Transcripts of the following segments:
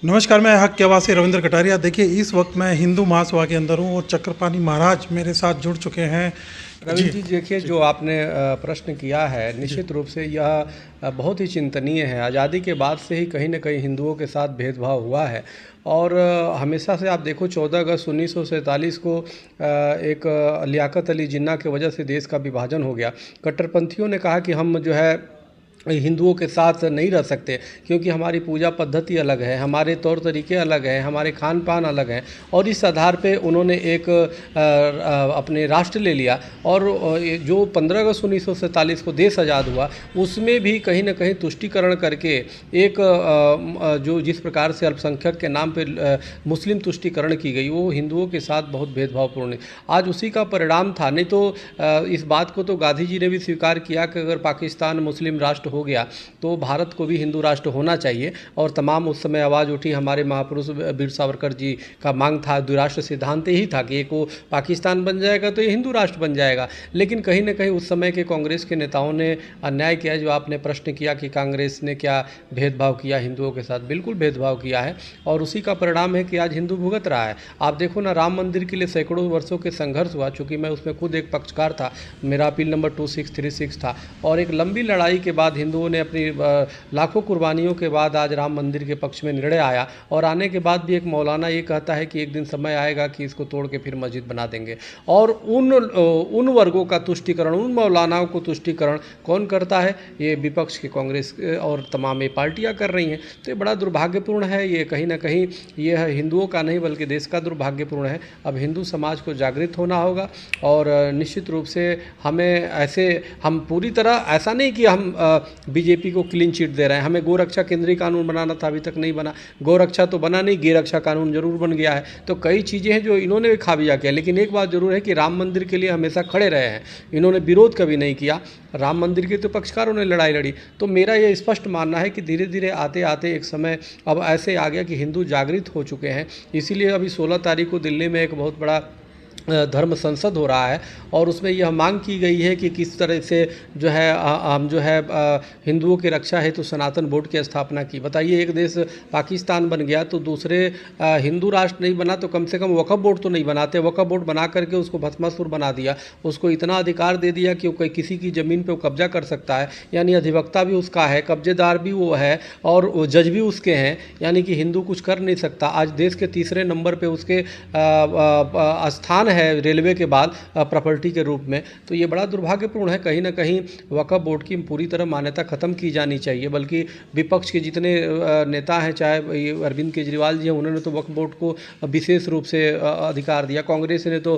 नमस्कार, मैं हक के आवासी रविंद्र कटारिया। देखिए, इस वक्त मैं हिंदू महासभा के अंदर हूँ और चक्रपाणी महाराज मेरे साथ जुड़ चुके हैं। रविंद्र जी, देखिए जो आपने प्रश्न किया है, निश्चित रूप से यह बहुत ही चिंतनीय है। आज़ादी के बाद से ही कहीं न कहीं हिंदुओं के साथ भेदभाव हुआ है और हमेशा से आप देखो 14 अगस्त 1947 को एक लियाकत अली जिन्ना की वजह से देश का विभाजन हो गया। कट्टरपंथियों ने कहा कि हम जो है हिंदुओं के साथ नहीं रह सकते क्योंकि हमारी पूजा पद्धति अलग है, हमारे तौर तरीके अलग हैं, हमारे खान पान अलग हैं और इस आधार पे उन्होंने एक अपने राष्ट्र ले लिया। और जो 15 अगस्त 1947 को देश आज़ाद हुआ उसमें भी कहीं ना कहीं तुष्टीकरण करके एक जो जिस प्रकार से अल्पसंख्यक के नाम पे मुस्लिम तुष्टीकरण की गई वो हिंदुओं के साथ बहुत भेदभावपूर्ण है। आज उसी का परिणाम था। नहीं तो इस बात को तो गांधी जी ने भी स्वीकार किया कि अगर पाकिस्तान मुस्लिम राष्ट्र हो गया तो भारत को भी हिंदू राष्ट्र होना चाहिए और तमाम उस समय आवाज़ उठी। हमारे महापुरुष वीर सावरकर जी का मांग था, द्विराष्ट्र सिद्धांत ही था कि एक वो पाकिस्तान बन जाएगा तो ये हिंदू राष्ट्र बन जाएगा। लेकिन कहीं ना कहीं उस समय के कांग्रेस के नेताओं ने अन्याय किया। जो आपने प्रश्न किया कि कांग्रेस ने क्या भेदभाव किया हिंदुओं के साथ, बिल्कुल भेदभाव किया है और उसी का परिणाम है कि आज हिंदू भुगत रहा है। आप देखो ना, राम मंदिर के लिए सैकड़ों वर्षों के संघर्ष हुआ। चूँकि मैं उसमें खुद एक पक्षकार था, मेरा अपील नंबर 2636 था और एक लंबी लड़ाई के बाद हिंदुओं ने अपनी लाखों कुर्बानियों के बाद आज राम मंदिर के पक्ष में निर्णय आया। और आने के बाद भी एक मौलाना ये कहता है कि एक दिन समय आएगा कि इसको तोड़ के फिर मस्जिद बना देंगे। और उन वर्गों का तुष्टीकरण, उन मौलानाओं को तुष्टीकरण कौन करता है? ये विपक्ष की कांग्रेस और तमाम ये पार्टियां कर रही हैं। तो ये बड़ा दुर्भाग्यपूर्ण है। ये कहीं ना कहीं ये हिंदुओं का नहीं बल्कि देश का दुर्भाग्यपूर्ण है। अब हिंदू समाज को जागृत होना होगा और निश्चित रूप से हम पूरी तरह ऐसा नहीं कि हम बीजेपी को क्लीन चिट दे रहे हैं। हमें गोरक्षा केंद्रीय कानून बनाना था, अभी तक नहीं बना। गोरक्षा तो बना नहीं, गेरक्षा कानून जरूर बन गया है। तो कई चीज़ें हैं जो इन्होंने भी खामियां किया। लेकिन एक बात जरूर है कि राम मंदिर के लिए हमेशा खड़े रहे हैं, इन्होंने विरोध कभी नहीं किया। राम मंदिर के तो पक्षकारों ने लड़ाई लड़ी। तो मेरा ये स्पष्ट मानना है कि धीरे धीरे आते आते एक समय अब ऐसे आ गया कि हिंदू जागृत हो चुके हैं। इसीलिए अभी 16 तारीख को दिल्ली में एक बहुत बड़ा धर्म संसद हो रहा है और उसमें यह मांग की गई है कि किस तरह से जो है हम जो है हिंदुओं की रक्षा हेतु सनातन बोर्ड की स्थापना की। बताइए, एक देश पाकिस्तान बन गया तो दूसरे हिंदू राष्ट्र नहीं बना तो कम से कम वक्फ बोर्ड तो नहीं बनाते। वक्फ बोर्ड बना करके उसको भस्मासुर बना दिया, उसको इतना अधिकार दे दिया कि वो किसी की ज़मीन पर कब्जा कर सकता है। यानी अधिवक्ता भी उसका है, कब्जेदार भी वो है और जज भी उसके हैं। यानी कि हिंदू कुछ कर नहीं सकता। आज देश के तीसरे नंबर पर उसके स्थान है रेलवे के बाद प्रॉपर्टी के रूप में। तो ये बड़ा दुर्भाग्यपूर्ण है। कहीं ना कहीं वक्फ बोर्ड की पूरी तरह मान्यता खत्म की जानी चाहिए। बल्कि विपक्ष के जितने नेता हैं, चाहे अरविंद केजरीवाल जी हैं, उन्होंने तो वक्फ बोर्ड को विशेष रूप से अधिकार दिया। कांग्रेस ने तो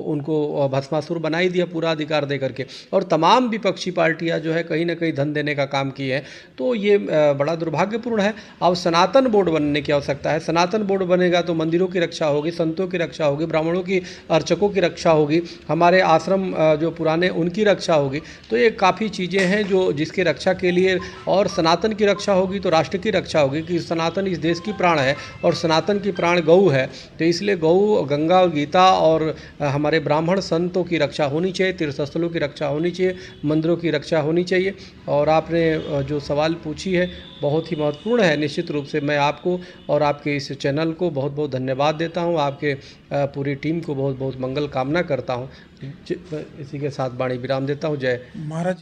उनको भस्मासुर बना ही दिया पूरा अधिकार दे करके। और तमाम विपक्षी पार्टियां जो है कहीं ना कहीं धन देने का काम की है। तो ये बड़ा दुर्भाग्यपूर्ण है। अब सनातन बोर्ड बनने की आवश्यकता है। सनातन बोर्ड बनेगा तो मंदिरों की रक्षा होगी, संतों की रक्षा होगी, ब्राह्मणों की, अर्चकों की रक्षा होगी, हमारे आश्रम जो पुराने उनकी रक्षा होगी। तो ये काफ़ी चीज़ें हैं जो जिसकी रक्षा के लिए, और सनातन की रक्षा होगी तो राष्ट्र की रक्षा होगी कि सनातन इस देश की प्राण है और सनातन की प्राण गौ है। तो इसलिए गौ, गंगा और गीता और हमारे ब्राह्मण संतों की रक्षा होनी चाहिए, तीर्थस्थलों की रक्षा होनी चाहिए, मंदिरों की रक्षा होनी चाहिए। और आपने जो सवाल पूछी है बहुत ही महत्वपूर्ण है। निश्चित रूप से मैं आपको और आपके इस चैनल को बहुत बहुत धन्यवाद देता हूं। आपके पूरी टीम को बहुत बहुत मंगल कामना करता हूं। इसी के साथ वाणी विराम देता हूं। जय महाराज।